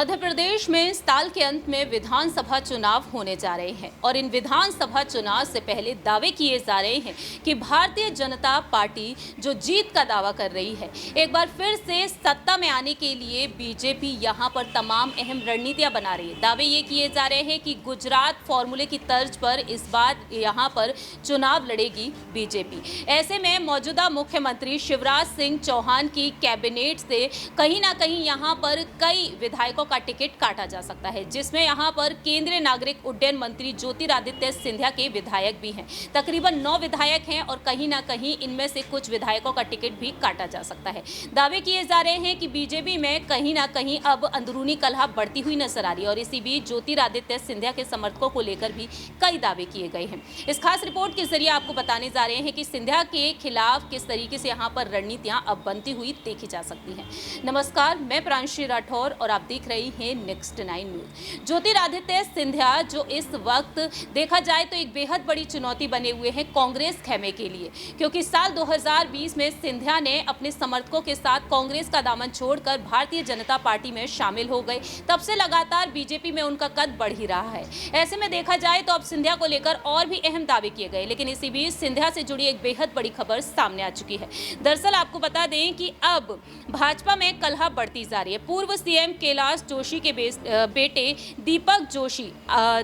मध्य प्रदेश में इस साल के अंत में विधानसभा चुनाव होने जा रहे हैं और इन विधानसभा चुनाव से पहले दावे किए जा रहे हैं कि भारतीय जनता पार्टी जो जीत का दावा कर रही है, एक बार फिर से सत्ता में आने के लिए बीजेपी यहां पर तमाम अहम रणनीतियां बना रही है। दावे ये किए जा रहे हैं कि गुजरात फॉर्मूले की तर्ज पर इस बार यहां पर चुनाव लड़ेगी बीजेपी। ऐसे में मौजूदा मुख्यमंत्री शिवराज सिंह चौहान की कैबिनेट से कहीं ना कहीं यहां पर कई विधायकों का टिकट काटा जा सकता है, जिसमें यहां पर केंद्रीय नागरिक उड्डयन मंत्री ज्योतिरादित्य सिंधिया के विधायक भी हैं। तकरीबन 9 विधायक हैं और कहीं ना कहीं इनमें से कुछ विधायकों का टिकट भी काटा जा सकता है। दावे किए जा रहे हैं कि बीजेपी में कहीं ना कहीं अब अंदरूनी कलह बढ़ती हुई नजर आ रही है और इसी बीच ज्योतिरादित्य सिंधिया के समर्थकों को लेकर भी कई दावे किए गए हैं। इस खास रिपोर्ट के जरिए आपको बताने जा रहे हैं कि सिंधिया के खिलाफ किस तरीके से यहाँ पर रणनीतियां अब बनती हुई देखी जा सकती हैं। नमस्कार, मैं प्रांशी राठौर और आप देख रही हैं नेक्स्ट 9 न्यूज। ज्योतिरादित्य सिंधिया जो इस वक्त देखा जाए तो एक बेहद बड़ी चुनौती बने हुए हैं कांग्रेस खेमे के लिए, क्योंकि साल 2020 में सिंधिया ने अपने समर्थकों के साथ कांग्रेस का दामन छोड़कर भारतीय जनता पार्टी में शामिल हो गए। तब से लगातार बीजेपी में उनका कद बढ़ ही रहा है। ऐसे में देखा जाए तो अब सिंधिया को लेकर और भी अहम दावे किए गए, लेकिन इसी बीच सिंधिया से जुड़ी एक बेहद बड़ी खबर सामने आ चुकी है। दरअसल आपको बता दें कि अब भाजपा में कलह बढ़ती जा रही है। पूर्व सीएम कैलाश जोशी के बेटे दीपक जोशी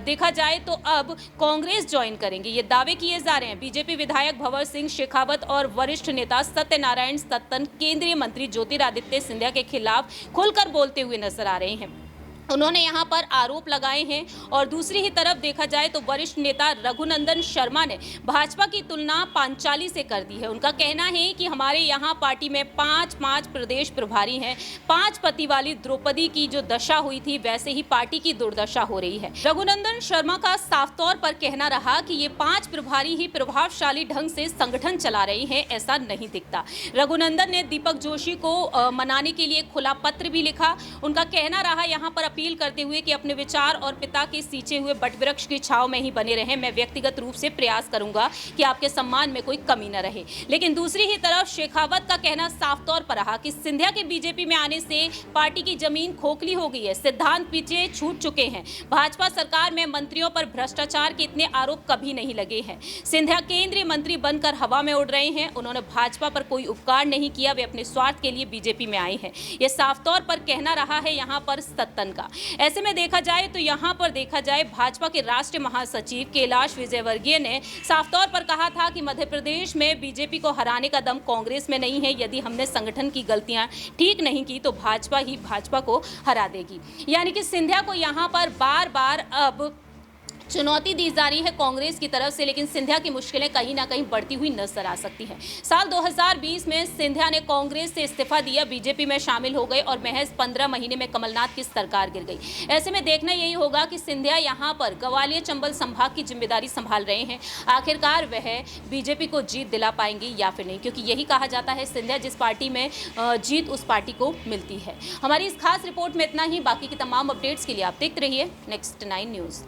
देखा जाए तो अब कांग्रेस ज्वाइन करेंगे, ये दावे किए जा रहे हैं। बीजेपी विधायक भंवर सिंह शेखावत और वरिष्ठ नेता सत्यनारायण सत्तन केंद्रीय मंत्री ज्योतिरादित्य सिंधिया के खिलाफ खुलकर बोलते हुए नजर आ रहे हैं। उन्होंने यहां पर आरोप लगाए हैं और दूसरी ही तरफ देखा जाए तो वरिष्ठ नेता रघुनंदन शर्मा ने भाजपा की तुलना पांचाली से कर दी है। उनका कहना है कि हमारे यहां पार्टी में 5 प्रदेश प्रभारी हैं। 5 पति वाली द्रौपदी की जो दशा हुई थी, वैसे ही पार्टी की दुर्दशा हो रही है। रघुनंदन शर्मा का साफ तौर पर कहना रहा कि ये 5 प्रभारी ही प्रभावशाली ढंग से संगठन चला रहे हैं, ऐसा नहीं दिखता। रघुनंदन ने दीपक जोशी को मनाने के लिए खुला पत्र भी लिखा। उनका कहना रहा यहाँ पर अपील करते हुए कि अपने विचार और पिता के सींचे हुए बटवृक्ष की छांव में ही बने रहें। मैं व्यक्तिगत रूप से प्रयास करूंगा कि आपके सम्मान में कोई कमी न रहे। लेकिन दूसरी ही तरफ शेखावत का कहना साफ तौर पर रहा कि सिंधिया के बीजेपी में आने से पार्टी की जमीन खोखली हो गई है, सिद्धांत पीछे छूट चुके हैं। भाजपा सरकार में मंत्रियों पर भ्रष्टाचार के इतने आरोप कभी नहीं लगे हैं। सिंधिया केंद्रीय मंत्री बनकर हवा में उड़ रहे हैं। उन्होंने भाजपा पर कोई उपकार नहीं किया, वे अपने स्वार्थ के लिए बीजेपी में आए हैं। यह साफ तौर पर कहना रहा है यहाँ पर सत्तन का। ऐसे में देखा जाए तो यहां पर देखा जाए भाजपा के राष्ट्रीय महासचिव कैलाश विजयवर्गीय ने साफ तौर पर कहा था कि मध्य प्रदेश में बीजेपी को हराने का दम कांग्रेस में नहीं है। यदि हमने संगठन की गलतियां ठीक नहीं की तो भाजपा ही भाजपा को हरा देगी। यानी कि सिंधिया को यहां पर बार बार अब चुनौती दी जा रही है कांग्रेस की तरफ से, लेकिन सिंधिया की मुश्किलें कहीं ना कहीं बढ़ती हुई नजर आ सकती हैं। साल 2020 में सिंधिया ने कांग्रेस से इस्तीफा दिया, बीजेपी में शामिल हो गए और महज 15 महीने में कमलनाथ की सरकार गिर गई। ऐसे में देखना यही होगा कि सिंधिया यहां पर ग्वालियर चंबल संभाग की जिम्मेदारी संभाल रहे हैं। आखिरकार वह बीजेपी को जीत दिला पाएंगे या फिर नहीं, क्योंकि यही कहा जाता है सिंधिया जिस पार्टी में जीत उस पार्टी को मिलती है। हमारी इस खास रिपोर्ट में इतना ही। बाकी की तमाम अपडेट्स के लिए आप देखते रहिए नेक्स्ट 9 न्यूज।